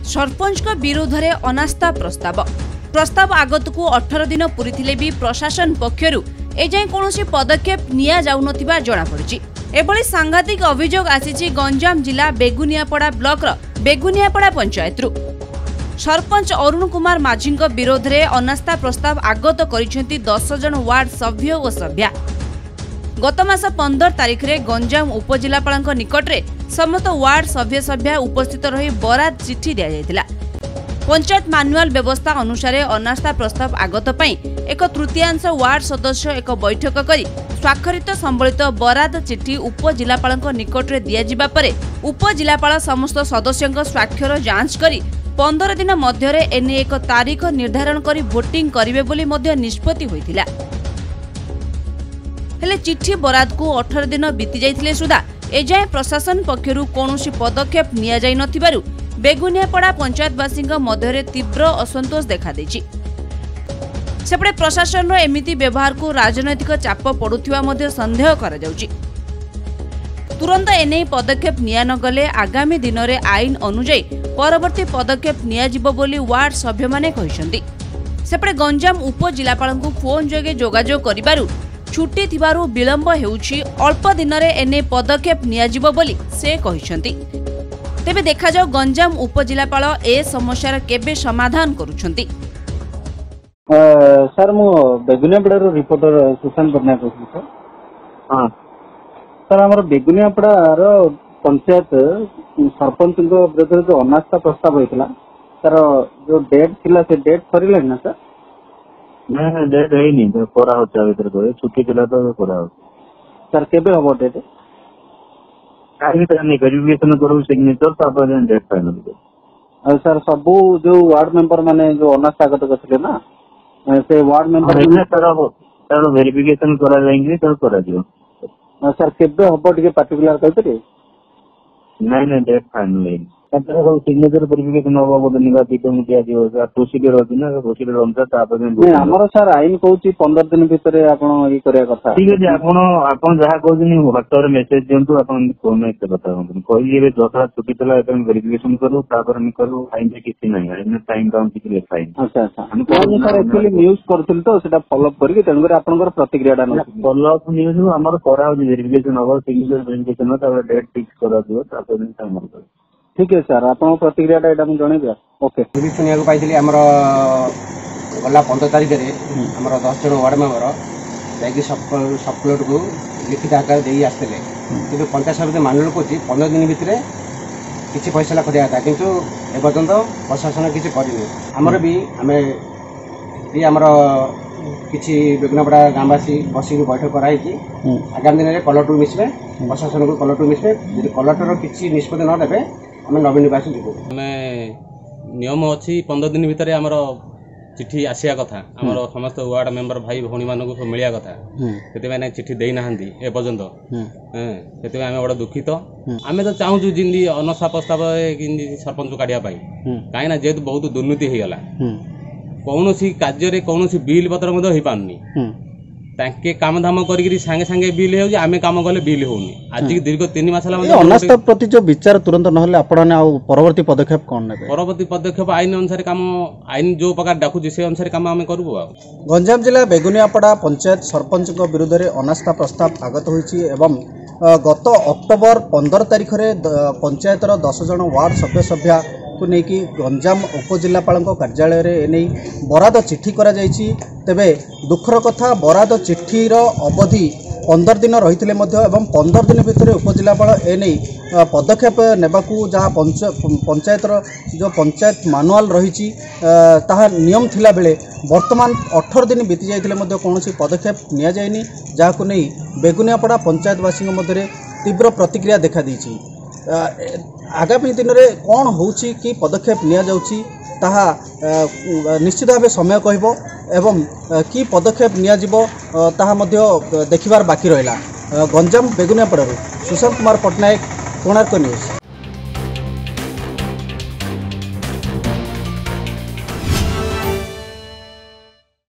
सरपंच विरोध में अनास्था प्रस्ताव आगत को 18 दिन पूरी भी प्रशासन पक्षर एजाए कौन पदक्षेप निया जनापड़ी। एभली सांघातिक अभियोग आसी गंजाम जिला बेगुनियापड़ा ब्लॉक बेगुनियापड़ा पंचायत सरपंच अरुण कुमार माझी विरोध में अनास्था प्रस्ताव आगत कर 10 जन वार्ड सभ्य और सभ्या। गत मास 15 तारिख में गंजाम उपजिलापाल निकट में समस्त वार्ड सभ्य सभ्या उपस्थित रही बराद चिठी दि जाइथिला। पंचायत मानुआल व्यवस्था अनुसार अनास्था प्रस्ताव आगत पई एक तृतीयांश वार्ड सदस्य एक बैठक करी स्वाक्षरित संबलित बराद चिठी उपजिलापाल निकट में दि जावा परे उपजिलापाल समस्त सदस्यों स्वाक्षर जांच करी 15 दिन मध्य एने एक तारीख निर्धारण करी भोटिंग करिवे बोली मध्य निष्पत्ति होइथिला। हेले चिठी बराद को 18 दिन बीती जाइथिले सुधा एजाए प्रशासन पक्षरु कौनसी पदक्षेप निया जाई नथिबारु बेगुनियापड़ा पंचायतवासी मध्य तीव्र असंतोष देखा देछि। सेपटे प्रशासन एमिति व्यवहार को राजनैतिक चाप पड़ुथिबा मध्य संदेह करा जाउछि। तुरंत एने पदक्षेप निया न गले आगामी दिन में आईन अनुଯାयी परवर्ती पदक्षेप निया जिवो बोली वार्ड सभ्य माने कहिसंती। सेपटे गंजाम उपजिलापाल को फोन जोगे जोगाजोग करिबारु छुट्टी थिबारु विलंब हेउछि अल्प दिन रे एने पदक्षेप निया जिवो बोली से कहिसंती। तेबे देखा जाओ गंजाम उपजिलापाल ए समस्यार केबे समाधान करूछंती। सर मु बेगुनियापड़ा रिपोर्टर सुशांत बन्या कहूँ सर। हाँ सर आम बेगुनियापड़ा पंचायत सरपंच विरोध जो अनास्था प्रस्ताव होता सर जो डेट थिला से डेट सर ना सर? नहीं डेट है करा छुट्टी थिला तो करा सर केबे हबो डेट? वेरिफिकेशन करू सिग्नेचर तापर डेट फाइनल सर सबू जो वार्ड मेंबर माने जो अनास्था आगत करथिले ना से वार्ड मेंबर सर वेरिफिकेशन करा जाएंगे तो करा दियो सर केबे हबो टिके पर्टिकुलर कहते? नहीं डेट फाइनल सिग्नेचर वेरिफिकेशन हबो बोलनिगा टीम दिया दियो सर प्रोसीजर अछि ना प्रोसीजर अनुसार तापर नहीं हमर सर आईन कहूची 15 दिन भीतर आपण ई करिया कथा। ठीक है आपण जहा कहउनी व्हाट्सएप रे मेसेज दियंतु आपण फोन में कथा होंतु कहि एबे जथा छुट्टी तला अपन वेरिफिकेशन करू तापर हम करू आईन में किछि नहीं आईन टाइम डाउन किछि लिखा है। अच्छा अच्छा हम सर एक्चुअली न्यूज़ करथिल तो सेटा फॉलो अप करके तन करे आपनकर प्रतिक्रियाटा न फॉलो अप न्यूज़ हमर करा हो वेरिफिकेशन हो सिग्नेचर वेरिफिकेशन तापर डेट फिक्स करा दियो तापर टाइम कर। ठीक है सर आपन प्रतिक्रियाटा एटा हम जणे दिया। ओके भी सुनिया को पाइथिली हमर गला 15 तारिख रे हमर 10 जन वार्ड मेंबर जाई सबप्लॉट को लिखित आकार देई आस्तेले किंतु पंचायत समिति मानुल कोची 15 दिन भितरे किछि फैसला करिया था किंतु ए पर्यंत प्रशासन किछि करिनी। हमर भी हमें भी हमर किछि बेगुनियापड़ा गांवासी बसी बैठक कराई कि आगामी दिन में कलेक्टर मिसबे प्रशासन को कलेक्टर मिसबे यदि कलेक्टर किछि निष्पत्ति न लेबे हमें नवीन निवास जीवु। हमें नियम अच्छी 15 दिन भितर आमर चिठी आसिया कथा आमर समस्त वार्ड मेंबर भाई भौणी मानक मिलिया कथा से चिठी दे ना एपर्यंत से आम बड़ा दुखित आम तो चाहूँ जिंदी अनसा प्रस्ताव सरपंच को काढ़ापी कहीं जेहेतु बहुत दुर्नीति होगला कौन कार्य कौन बिल पत्र हो पारनी ताके काम धाम करी सांगे सांगे बिल हो आमे काम कले बिल होनी आज दीर्घ 3 मास अनास्था प्रति जो विचार तुरंत नहले आपण परवर्ती पदक्षेप कौन नेबे? परवर्ती पदक्षेप आईन अनुसार काम आईन जो प्रकार डाकू से अनुसार काम आमे करबो। गंजाम जिला बेगुनियापड़ा पंचायत सरपंच विरुद्ध में अनास्था प्रस्ताव आगत होइछि एवं गत अक्टोबर 15 तारिख रे पंचायतर 10 जन वार्ड सभ्य सभ्या को लेकिन गंजाम उपजिलापाल कार्यालय रे एने बराद चिठी करा जाइछि। तेबे दुखर कथा बराद चिठीर अवधि 15 दिन रही 15 दिन भितर उपजिलापाल एने पदक्षेप नेबाकू जहाँ पंचायतर जो पंचायत मानुआल रही ताहा नियम थिला बेले वर्तमान 18 दिन बीती जाइथिले कौन पदक्षेप निया जायनि जहां नहीं बेगुनियापड़ा पंचायतवासी मध्य तीव्र प्रतिक्रिया देखा दी। आगामी दिन में कौन होउछि कि पदक्षेप निया जाउछि ताहा निश्चित भाव समय कहबो एवं कि पदक्षेप निया जिवो ताहा मध्य देखिबार बाकी रहिला। गंजाम बेगुनियापड़ारू सुशांत कुमार पट्टनायक, कोणार्क न्यूज।